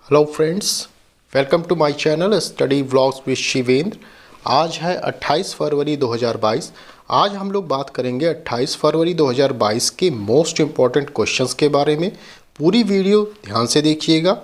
Hello friends, welcome to my channel study vlogs with Shivendra. आज है 28 फरवरी 2022। आज हम लोग बात करेंगे 28 फरवरी 2022 के मोस्ट इम्पॉर्टेंट क्वेश्चंस के बारे में। पूरी वीडियो ध्यान से देखिएगा।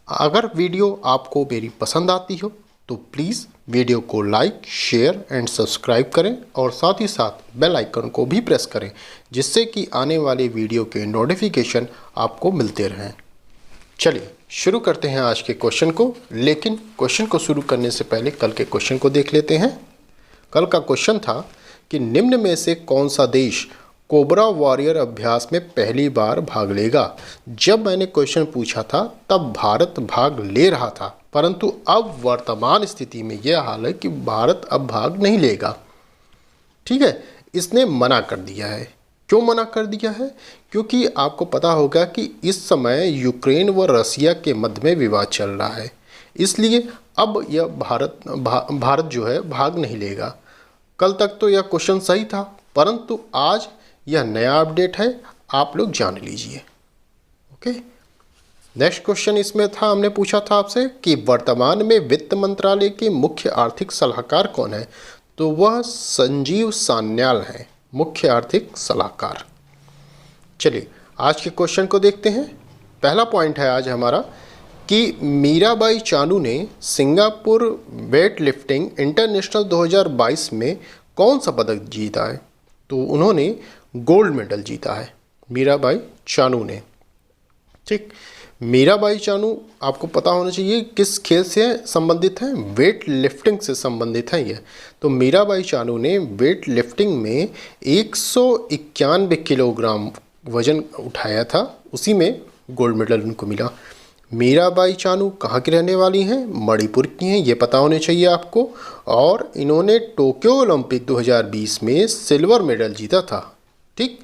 अगर वीडियो आपको मेरी पसंद आती हो तो प्लीज़ वीडियो को लाइक, शेयर एंड सब्सक्राइब करें और साथ ही साथ बेल आइकन को भी प्रेस करें, जिससे कि आने वाले वीडियो के नोटिफिकेशन आपको मिलते रहें। चलिए शुरू करते हैं आज के क्वेश्चन को। लेकिन क्वेश्चन को शुरू करने से पहले कल के क्वेश्चन को देख लेते हैं। कल का क्वेश्चन था कि निम्न में से कौन सा देश कोबरा वॉरियर अभ्यास में पहली बार भाग लेगा। जब मैंने क्वेश्चन पूछा था तब भारत भाग ले रहा था, परंतु अब वर्तमान स्थिति में यह हाल है कि भारत अब भाग नहीं लेगा। ठीक है, इसने मना कर दिया है। क्यों मना कर दिया है? क्योंकि आपको पता होगा कि इस समय यूक्रेन व रसिया के मध्य में विवाद चल रहा है, इसलिए अब यह भारत जो है भाग नहीं लेगा। कल तक तो यह क्वेश्चन सही था, परंतु आज यह नया अपडेट है, आप लोग जान लीजिए। ओके, नेक्स्ट क्वेश्चन इसमें था, हमने पूछा था आपसे कि वर्तमान में वित्त मंत्रालय के मुख्य आर्थिक सलाहकार कौन है। तो वह संजीव सान्याल हैं, मुख्य आर्थिक सलाहकार। चलिए आज के क्वेश्चन को देखते हैं। पहला पॉइंट है आज हमारा कि मीराबाई चानू ने सिंगापुर वेट लिफ्टिंग इंटरनेशनल 2022 में कौन सा पदक जीता है। तो उन्होंने गोल्ड मेडल जीता है, मीराबाई चानू ने। ठीक, मीराबाई चानू आपको पता होना चाहिए किस खेल से संबंधित है, वेट लिफ्टिंग से संबंधित है ये। तो मीराबाई चानू ने वेट लिफ्टिंग में 191 किलोग्राम वजन उठाया था, उसी में गोल्ड मेडल उनको मिला। मीराबाई चानू कहाँ की रहने वाली हैं? मणिपुर की हैं, ये पता होने चाहिए आपको। और इन्होंने टोक्यो ओलंपिक 2020 में सिल्वर मेडल जीता था। ठीक,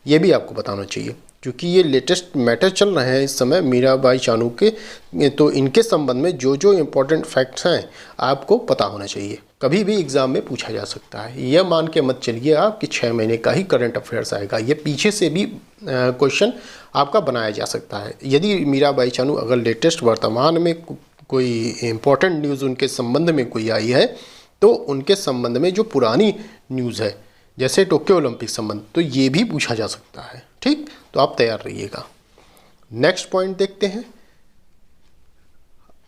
ये भी आपको पता होना चाहिए क्योंकि ये लेटेस्ट मैटर चल रहे हैं इस समय मीराबाई चानू के। तो इनके संबंध में जो जो इम्पोर्टेंट फैक्ट्स हैं आपको पता होना चाहिए, कभी भी एग्ज़ाम में पूछा जा सकता है। यह मान के मत चलिए आप कि 6 महीने का ही करंट अफेयर्स आएगा, ये पीछे से भी क्वेश्चन आपका बनाया जा सकता है। यदि मीराबाई चानू अगर लेटेस्ट वर्तमान में कोई इम्पोर्टेंट न्यूज़ उनके संबंध में कोई आई है, तो उनके संबंध में जो पुरानी न्यूज़ है जैसे टोक्यो ओलंपिक संबंध, तो ये भी पूछा जा सकता है। ठीक, तो आप तैयार रहिएगा। नेक्स्ट पॉइंट देखते हैं।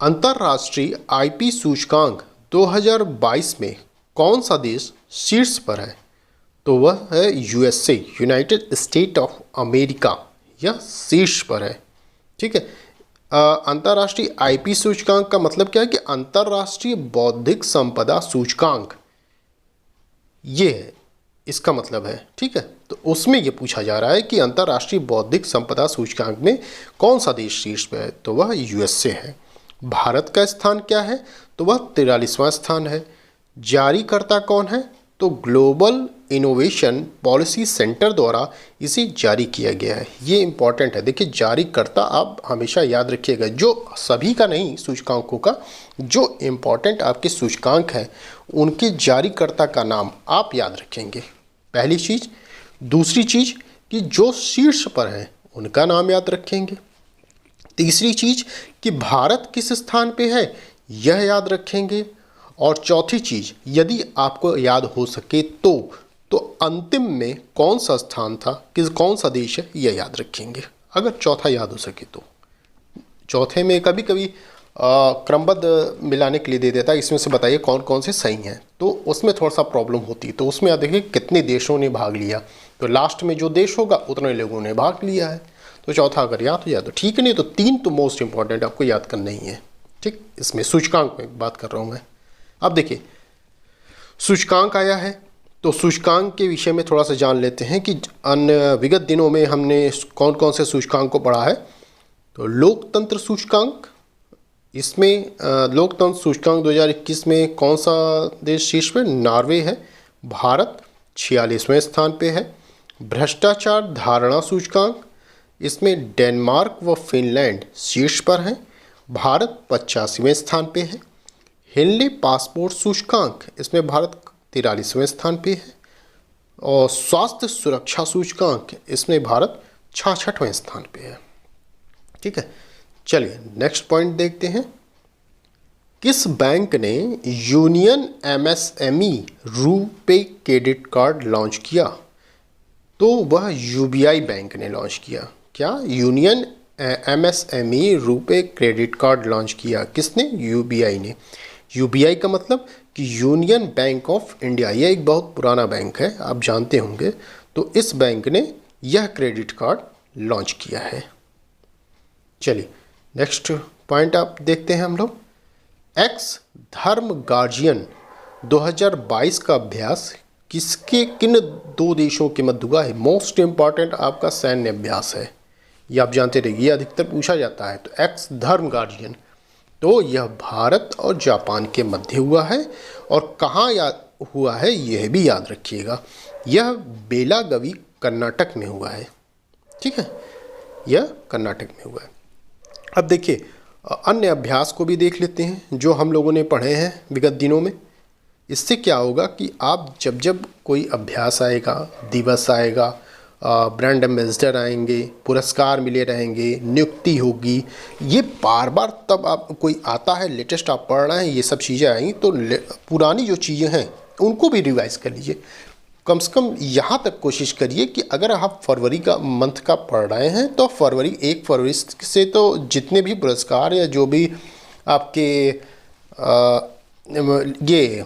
अंतर्राष्ट्रीय आईपी सूचकांक 2022 में कौन सा देश शीर्ष पर है। तो वह है USA, United state of America, यह शीर्ष पर है। ठीक है, अंतर्राष्ट्रीय आईपी सूचकांक का मतलब क्या है कि अंतर्राष्ट्रीय बौद्धिक संपदा सूचकांक, ये है इसका मतलब है। ठीक है, तो उसमें ये पूछा जा रहा है कि अंतर्राष्ट्रीय बौद्धिक संपदा सूचकांक में कौन सा देश शीर्ष पे है। तो वह यूएसए है। भारत का स्थान क्या है? तो वह 43वां स्थान है। जारीकर्ता कौन है? तो ग्लोबल इनोवेशन पॉलिसी सेंटर द्वारा इसे जारी किया गया है। ये इंपॉर्टेंट है। देखिए, जारीकर्ता आप हमेशा याद रखिएगा, जो सभी का नहीं सूचकांकों का, जो इम्पॉर्टेंट आपके सूचकांक हैं उनके जारीकर्ता का नाम आप याद रखेंगे, पहली चीज़। दूसरी चीज़ कि जो शीर्ष पर हैं उनका नाम याद रखेंगे। तीसरी चीज़ कि भारत किस स्थान पे है यह याद रखेंगे। और चौथी चीज़, यदि आपको याद हो सके तो अंतिम में कौन सा स्थान था, कौन सा देश है, यह याद रखेंगे। अगर चौथा याद हो सके तो। चौथे में कभी कभी क्रमबद्ध मिलाने के लिए दे देता है, इसमें से बताइए कौन कौन से सही हैं, तो उसमें थोड़ा सा प्रॉब्लम होती है। तो उसमें आप देखिए कितने देशों ने भाग लिया, तो लास्ट में जो देश होगा उतने लोगों ने भाग लिया है। तो चौथा अगर याद हो जाए तो ठीक है, नहीं तो 3 तो मोस्ट इंपॉर्टेंट आपको याद करना ही है। ठीक, इसमें सूचकांक में बात कर रहा हूँ मैं। अब देखिए सूचकांक आया है, तो सूचकांक के विषय में थोड़ा सा जान लेते हैं कि अन्य विगत दिनों में हमने कौन कौन से सूचकांक को पढ़ा है। तो लोकतंत्र सूचकांक, इसमें लोकतंत्र सूचकांक 2021 में कौन सा देश शीर्ष पे? नॉर्वे है। भारत 46वें स्थान पे है। भ्रष्टाचार धारणा सूचकांक, इसमें डेनमार्क व फिनलैंड शीर्ष पर हैं। भारत 85वें स्थान पे है। हेनले पासपोर्ट सूचकांक, इसमें भारत 43वें स्थान पे है। और स्वास्थ्य सुरक्षा सूचकांक, इसमें भारत 66वें स्थान पे है। ठीक है, चलिए नेक्स्ट पॉइंट देखते हैं। किस बैंक ने union MSME RuPay credit card launch किया? तो वह यूबीआई बैंक ने लॉन्च किया। क्या? Union MSME RuPay credit card launch किया। किसने? यूबीआई ने। यूबीआई का मतलब कि यूनियन बैंक ऑफ इंडिया, यह एक बहुत पुराना बैंक है, आप जानते होंगे। तो इस बैंक ने यह क्रेडिट कार्ड लॉन्च किया है। चलिए नेक्स्ट पॉइंट आप देखते हैं हम लोग। एक्स धर्म गार्जियन 2022 का अभ्यास किन दो देशों के मध्य हुआ है? मोस्ट इंपॉर्टेंट आपका सैन्य अभ्यास है, ये आप जानते रहिए, ये अधिकतर पूछा जाता है। तो एक्स धर्म गार्जियन, तो यह भारत और जापान के मध्य हुआ है। और कहाँ हुआ है यह भी याद रखिएगा, यह बेलागवी कर्नाटक में हुआ है। ठीक है, यह कर्नाटक में हुआ है। अब देखिए अन्य अभ्यास को भी देख लेते हैं जो हम लोगों ने पढ़े हैं विगत दिनों में। इससे क्या होगा कि आप जब जब कोई अभ्यास आएगा, दिवस आएगा, ब्रांड एम्बेसडर आएंगे, पुरस्कार मिले रहेंगे, नियुक्ति होगी, ये बार बार तब आप कोई आता है लेटेस्ट आप पढ़ रहे हैं, ये सब चीज़ें आएंगी, तो पुरानी जो चीज़ें हैं उनको भी रिवाइज कर लीजिए। कम से कम यहाँ तक कोशिश करिए कि अगर आप फरवरी का मंथ का पढ़ रहे हैं तो 1 फरवरी से तो जितने भी पुरस्कार या जो भी आपके ये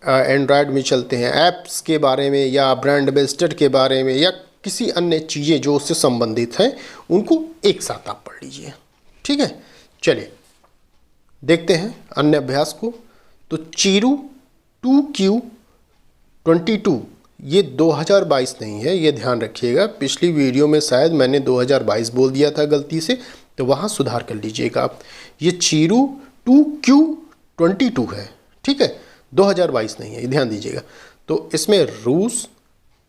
एंड्रॉयड में चलते हैं ऐप्स के बारे में या ब्रांड एम्बेसडर के बारे में या किसी अन्य चीज़ें जो उससे संबंधित हैं उनको एक साथ आप पढ़ लीजिए। ठीक है, चलिए देखते हैं अन्य अभ्यास को। तो चीरू 2Q22 ये 2022 नहीं है, ये ध्यान रखिएगा। पिछली वीडियो में शायद मैंने 2022 बोल दिया था गलती से, तो वहाँ सुधार कर लीजिएगा आप। ये चीरू 2Q22 है, ठीक है, 2022 नहीं है, ये ध्यान दीजिएगा। तो इसमें रूस,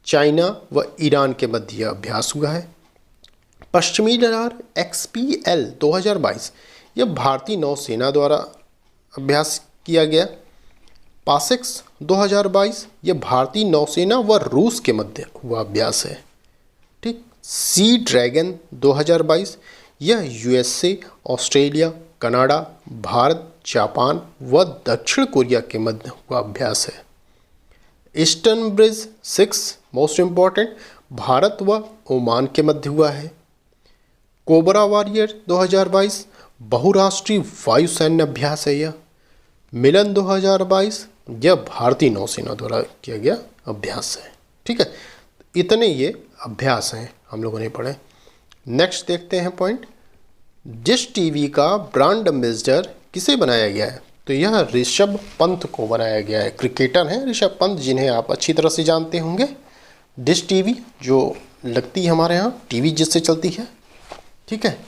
चाइना व ईरान के मध्य अभ्यास हुआ है। पश्चिमी रडार XPL 2022 यह भारतीय नौसेना द्वारा अभ्यास किया गया। पासेक्स 2022 यह भारतीय नौसेना व रूस के मध्य हुआ अभ्यास है। ठीक, सी ड्रैगन 2022 यह USA, Australia, Canada, Bharat, Japan व दक्षिण कोरिया के मध्य हुआ अभ्यास है। Eastern bridge 6 most important Bharat व ओमान के मध्य हुआ है। कोबरा वॉरियर 2022 बहुराष्ट्रीय वायुसैन्य अभ्यास है। यह मिलन 2022 यह भारतीय नौसेना द्वारा किया गया अभ्यास है। ठीक है, इतने ये अभ्यास हैं हम लोगों ने पढ़े। नेक्स्ट देखते हैं पॉइंट। डिश टीवी का ब्रांड एम्बेसडर किसे बनाया गया है? तो यह ऋषभ पंत को बनाया गया है। क्रिकेटर हैं ऋषभ पंत, जिन्हें आप अच्छी तरह से जानते होंगे। डिश टीवी जो लगती है हमारे यहाँ टीवी जिससे चलती है। ठीक है,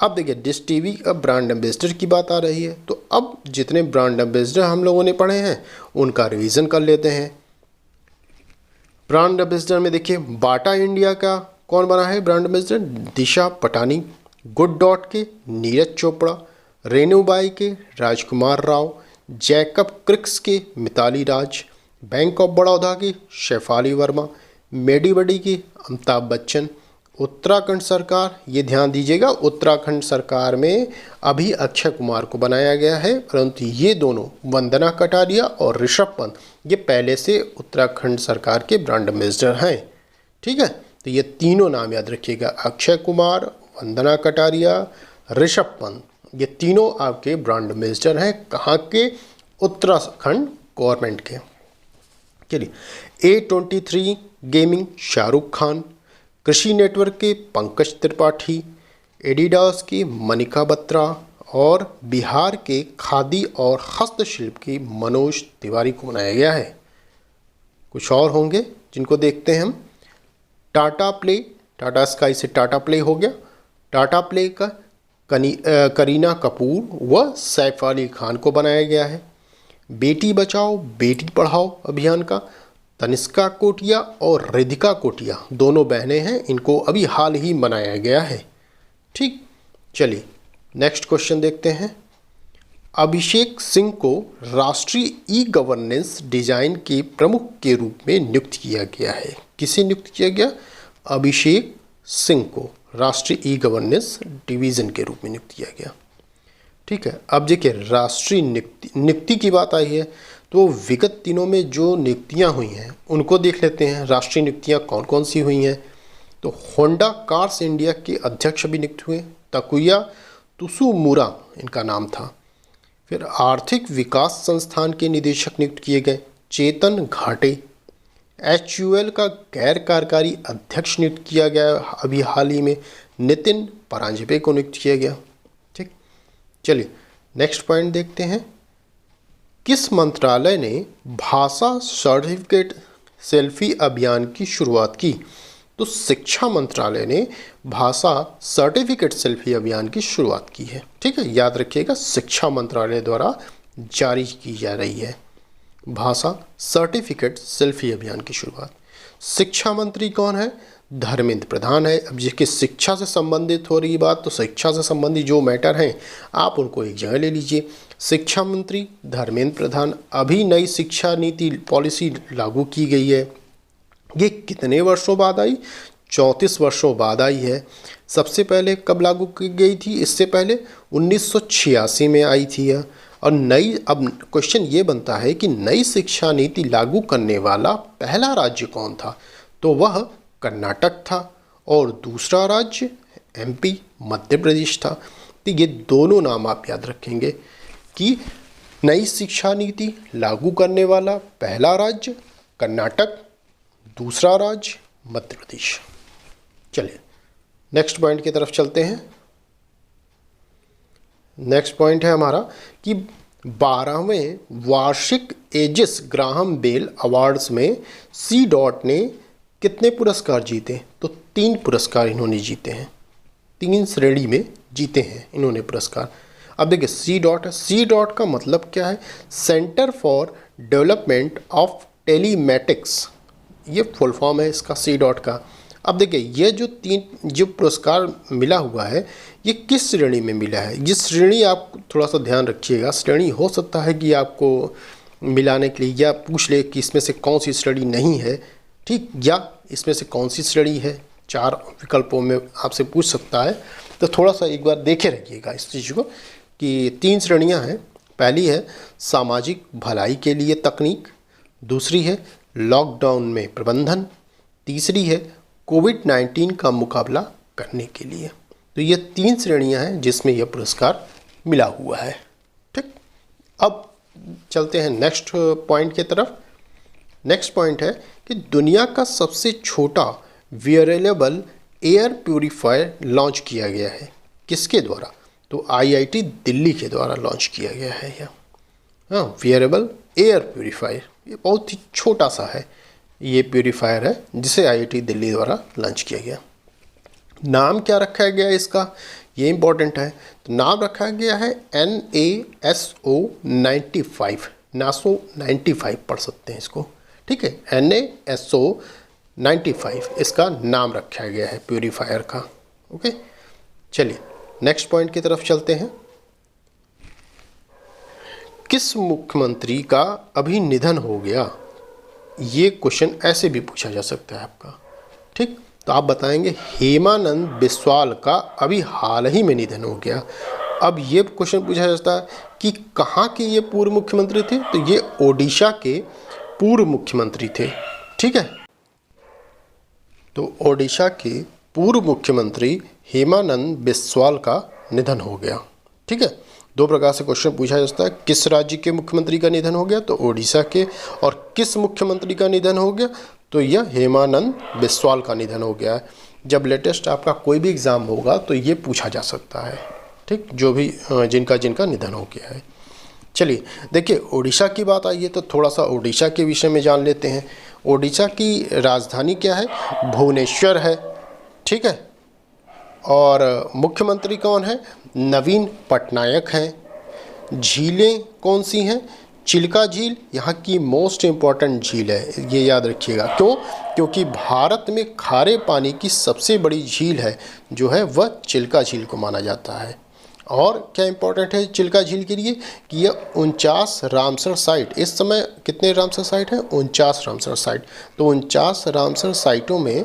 अब देखिए डिश टीवी का ब्रांड एम्बेसडर की बात आ रही है, तो अब जितने ब्रांड एम्बेसडर हम लोगों ने पढ़े हैं उनका रिवीजन कर लेते हैं। ब्रांड एम्बेसडर में देखिए बाटा इंडिया का कौन बना है ब्रांड एम्बेसडर? दिशा पटानी। गुड डॉट के नीरज चोपड़ा। रेणुबाई के राजकुमार राव। जैकब क्रिक्स के मिताली राज। बैंक ऑफ बड़ौदा के शेफाली वर्मा। मेडीबडी के अमिताभ बच्चन। उत्तराखंड सरकार, ये ध्यान दीजिएगा, उत्तराखंड सरकार में अभी अक्षय कुमार को बनाया गया है, परंतु ये दोनों वंदना कटारिया और ऋषभ पंत ये पहले से उत्तराखंड सरकार के ब्रांड एम्बेसडर हैं। ठीक है, तो ये तीनों नाम याद रखिएगा, अक्षय कुमार, वंदना कटारिया, ऋषभ पंत, ये तीनों आपके ब्रांड एम्बेसडर हैं। कहाँ के? उत्तराखंड गवर्नमेंट के। चलिए A23 गेमिंग शाहरुख खान। कृषि नेटवर्क के पंकज त्रिपाठी। एडिडास की मनिका बत्रा और बिहार के खादी और हस्तशिल्प की मनोज तिवारी को बनाया गया है। कुछ और होंगे जिनको देखते हैं हम। टाटा प्ले, टाटा स्काई से टाटा प्ले हो गया। टाटा प्ले का करीना कपूर व सैफ अली खान को बनाया गया है। बेटी बचाओ बेटी पढ़ाओ अभियान का तनिष्का कोटिया और रिधिका कोटिया दोनों बहनें हैं, इनको अभी हाल ही बनाया गया है। ठीक, चलिए नेक्स्ट क्वेश्चन देखते हैं। अभिषेक सिंह को राष्ट्रीय ई गवर्नेंस डिजाइन के प्रमुख के रूप में नियुक्त किया गया है। किसे नियुक्त किया गया? अभिषेक सिंह को राष्ट्रीय ई गवर्नेंस डिवीज़न के रूप में नियुक्त किया गया। ठीक है, अब देखिए राष्ट्रीय नियुक्ति की बात आई है तो विगत दिनों में जो नियुक्तियां हुई हैं उनको देख लेते हैं। राष्ट्रीय नियुक्तियां कौन कौन सी हुई हैं, तो होंडा कार्स इंडिया के अध्यक्ष भी नियुक्त हुए, तकुया तुसुमुरा इनका नाम था। फिर आर्थिक विकास संस्थान के निदेशक नियुक्त किए गए चेतन घाटे। HUL का गैर कार्यकारी अध्यक्ष नियुक्त किया गया अभी हाल ही में नितिन परांजपे को नियुक्त किया गया। ठीक, चलिए नेक्स्ट पॉइंट देखते हैं। किस मंत्रालय ने भाषा सर्टिफिकेट सेल्फी अभियान की शुरुआत की, तो शिक्षा मंत्रालय ने भाषा सर्टिफिकेट सेल्फी अभियान की शुरुआत की है। ठीक है, याद रखिएगा शिक्षा मंत्रालय द्वारा जारी की जा रही है भाषा सर्टिफिकेट सेल्फी अभियान की शुरुआत। शिक्षा मंत्री कौन है, धर्मेंद्र प्रधान है। अब जिसकी शिक्षा से संबंधित हो रही बात, तो शिक्षा से संबंधित जो मैटर हैं आप उनको एक जगह ले लीजिए। शिक्षा मंत्री धर्मेंद्र प्रधान। अभी नई शिक्षा नीति पॉलिसी लागू की गई है, ये कितने वर्षों बाद आई, 34 वर्षों बाद आई है। सबसे पहले कब लागू की गई थी, इससे पहले 1986 में आई थी यह। और नई, अब क्वेश्चन ये बनता है कि नई शिक्षा नीति लागू करने वाला पहला राज्य कौन था, तो वह कर्नाटक था और दूसरा राज्य MP मध्य प्रदेश था। तो ये दोनों नाम आप याद रखेंगे कि नई शिक्षा नीति लागू करने वाला पहला राज्य कर्नाटक, दूसरा राज्य मध्य प्रदेश। चलिए नेक्स्ट पॉइंट की तरफ चलते हैं। नेक्स्ट पॉइंट है हमारा कि 12वें वार्षिक एजिस ग्राहम बेल अवार्ड्स में सी डॉट ने कितने पुरस्कार जीते, तो 3 पुरस्कार इन्होंने जीते हैं। 3 श्रेणी में जीते हैं इन्होंने पुरस्कार। अब देखिए सी डॉट का मतलब क्या है, centre for development of telematics, ये फुल फॉर्म है इसका सी डॉट का। अब देखिए ये जो पुरस्कार मिला हुआ है ये किस श्रेणी में मिला है, ये श्रेणी आप थोड़ा सा ध्यान रखिएगा। श्रेणी हो सकता है कि आपको मिलाने के लिए या पूछ ले कि इसमें से कौन सी श्रेणी नहीं है, ठीक, या इसमें से कौन सी श्रेणी है, 4 विकल्पों में आपसे पूछ सकता है। तो थोड़ा सा एक बार देखे रखिएगा इस चीज़ को कि 3 श्रेणियां हैं। पहली है सामाजिक भलाई के लिए तकनीक, दूसरी है लॉकडाउन में प्रबंधन, तीसरी है कोविड-19 का मुकाबला करने के लिए। तो ये 3 श्रेणियां हैं जिसमें यह पुरस्कार मिला हुआ है। ठीक, अब चलते हैं नेक्स्ट पॉइंट की तरफ। नेक्स्ट पॉइंट है कि दुनिया का सबसे छोटा वेयरेबल एयर प्यूरीफायर लॉन्च किया गया है, किसके द्वारा, तो IIT दिल्ली के द्वारा लॉन्च किया गया है यह। हाँ, वेयरेबल एयर प्यूरीफायर, ये बहुत ही छोटा सा है ये प्यूरीफायर है जिसे IIT दिल्ली द्वारा लॉन्च किया गया। नाम क्या रखा गया है इसका, ये इम्पोर्टेंट है। तो नाम रखा गया है NASO95, नासो 95 पढ़ सकते हैं इसको। ठीक है, NASO95 इसका नाम रखा गया है प्यूरीफायर का। ओके, चलिए नेक्स्ट पॉइंट की तरफ चलते हैं। किस मुख्यमंत्री का अभी निधन हो गया, ये क्वेश्चन ऐसे भी पूछा जा सकता है आपका। ठीक, तो आप बताएंगे हेमानंद बिस्वाल का अभी हाल ही में निधन हो गया। अब ये क्वेश्चन पूछा जाता है कि कहाँ के ये पूर्व मुख्यमंत्री थे, तो ये ओडिशा के पूर्व मुख्यमंत्री थे। ठीक है, तो ओडिशा के पूर्व मुख्यमंत्री हेमानंद बिस्वाल का निधन हो गया। ठीक है, 2 प्रकार से क्वेश्चन पूछा जाता है, किस राज्य के मुख्यमंत्री का निधन हो गया, तो ओडिशा के, और किस मुख्यमंत्री का निधन हो गया, तो यह हेमानंद बिस्वाल का निधन हो गया है। जब लेटेस्ट आपका कोई भी एग्ज़ाम होगा तो ये पूछा जा सकता है। ठीक, जो भी जिनका निधन हो गया है। चलिए देखिए ओडिशा की बात आई है तो थोड़ा सा ओडिशा के विषय में जान लेते हैं। ओडिशा की राजधानी क्या है, भुवनेश्वर है। ठीक है, और मुख्यमंत्री कौन है, नवीन पटनायक हैं। झीलें कौन सी हैं, चिल्का झील यहाँ की मोस्ट इम्पॉर्टेंट झील है, ये याद रखिएगा। क्यों, क्योंकि भारत में खारे पानी की सबसे बड़ी झील है जो है वह चिल्का झील को माना जाता है। और क्या इम्पोर्टेंट है चिल्का झील के लिए कि यह 49 रामसर साइट, इस समय कितने रामसर साइट हैं, 49 रामसर साइट। तो 49 रामसर साइटों में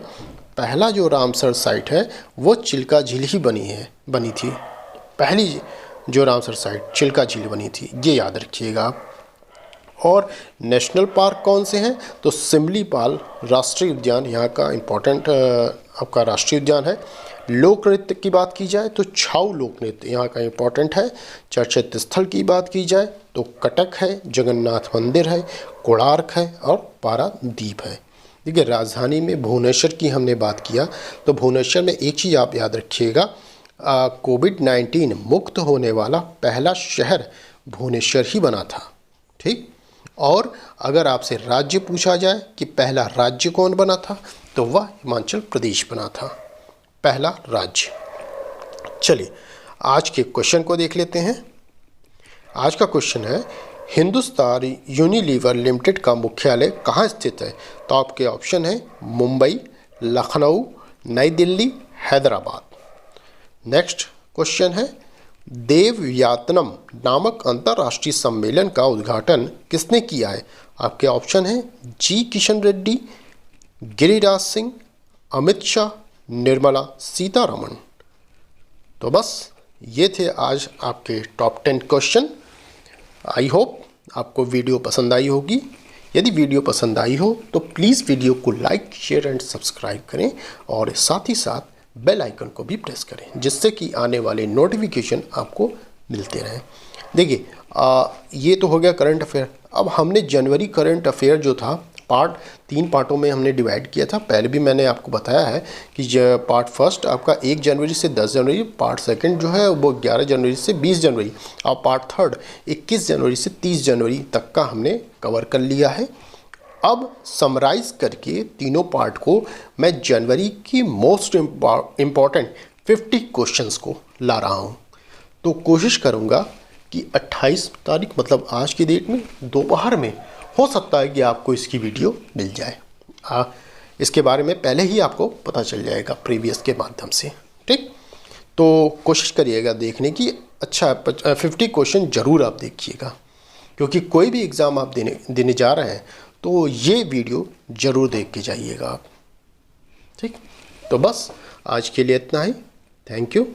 पहला जो रामसर साइट है वो चिल्का झील ही बनी थी। पहली जो रामसर साइट चिल्का झील बनी थी, ये याद रखिएगा आप। और नेशनल पार्क कौन से हैं? तो सिमलीपाल राष्ट्रीय उद्यान यहाँ का इम्पोर्टेंट आपका राष्ट्रीय उद्यान है। लोक नृत्य की बात की जाए तो छाऊ लोक नृत्य यहाँ का इम्पोर्टेंट है। चर्चित स्थल की बात की जाए तो कटक है, जगन्नाथ मंदिर है, कोणार्क है और पारादीप है। देखिए, राजधानी में भुवनेश्वर की हमने बात किया तो भुवनेश्वर में एक चीज़ आप याद रखिएगा, कोविड-19 मुक्त होने वाला पहला शहर भुवनेश्वर ही बना था। ठीक। और अगर आपसे राज्य पूछा जाए कि पहला राज्य कौन बना था, तो वह हिमाचल प्रदेश बना था, पहला राज्य। चलिए आज के क्वेश्चन को देख लेते हैं। आज का क्वेश्चन है, हिंदुस्तान यूनिलीवर लिमिटेड का मुख्यालय कहाँ स्थित है? तो आपके ऑप्शन है मुंबई, लखनऊ, नई दिल्ली, हैदराबाद। नेक्स्ट क्वेश्चन है, देवयातनम नामक अंतर्राष्ट्रीय सम्मेलन का उद्घाटन किसने किया है? आपके ऑप्शन हैं जी किशन रेड्डी, गिरिराज सिंह, अमित शाह, निर्मला सीतारमण। तो बस ये थे आज आपके टॉप 10 क्वेश्चन। आई होप आपको वीडियो पसंद आई होगी। यदि वीडियो पसंद आई हो तो प्लीज़ वीडियो को लाइक, शेयर एंड सब्सक्राइब करें और साथ ही साथ बेल आइकन को भी प्रेस करें, जिससे कि आने वाले नोटिफिकेशन आपको मिलते रहें। देखिए, ये तो हो गया करंट अफेयर। अब हमने जनवरी करंट अफेयर जो था तीन पार्टों में हमने डिवाइड किया था। पहले भी मैंने आपको बताया है कि पार्ट फर्स्ट आपका 1 जनवरी से 10 जनवरी, पार्ट सेकंड जो है वो 11 जनवरी से 20 जनवरी और पार्ट थर्ड 21 जनवरी से 30 जनवरी तक का हमने कवर कर लिया है। अब समराइज़ करके तीनों पार्ट को मैं जनवरी की मोस्ट इम्पॉर्टेंट 50 क्वेश्चंस को ला रहा हूँ। तो कोशिश करूँगा कि 28 तारीख मतलब आज की डेट में दोपहर में हो सकता है कि आपको इसकी वीडियो मिल जाए। इसके बारे में पहले ही आपको पता चल जाएगा प्रीवियस के माध्यम से। ठीक, तो कोशिश करिएगा देखने की। अच्छा, 50 क्वेश्चन ज़रूर आप देखिएगा, क्योंकि कोई भी एग्ज़ाम आप देने जा रहे हैं तो ये वीडियो ज़रूर देख के जाइएगा आप। ठीक, तो बस आज के लिए इतना ही। Thank you.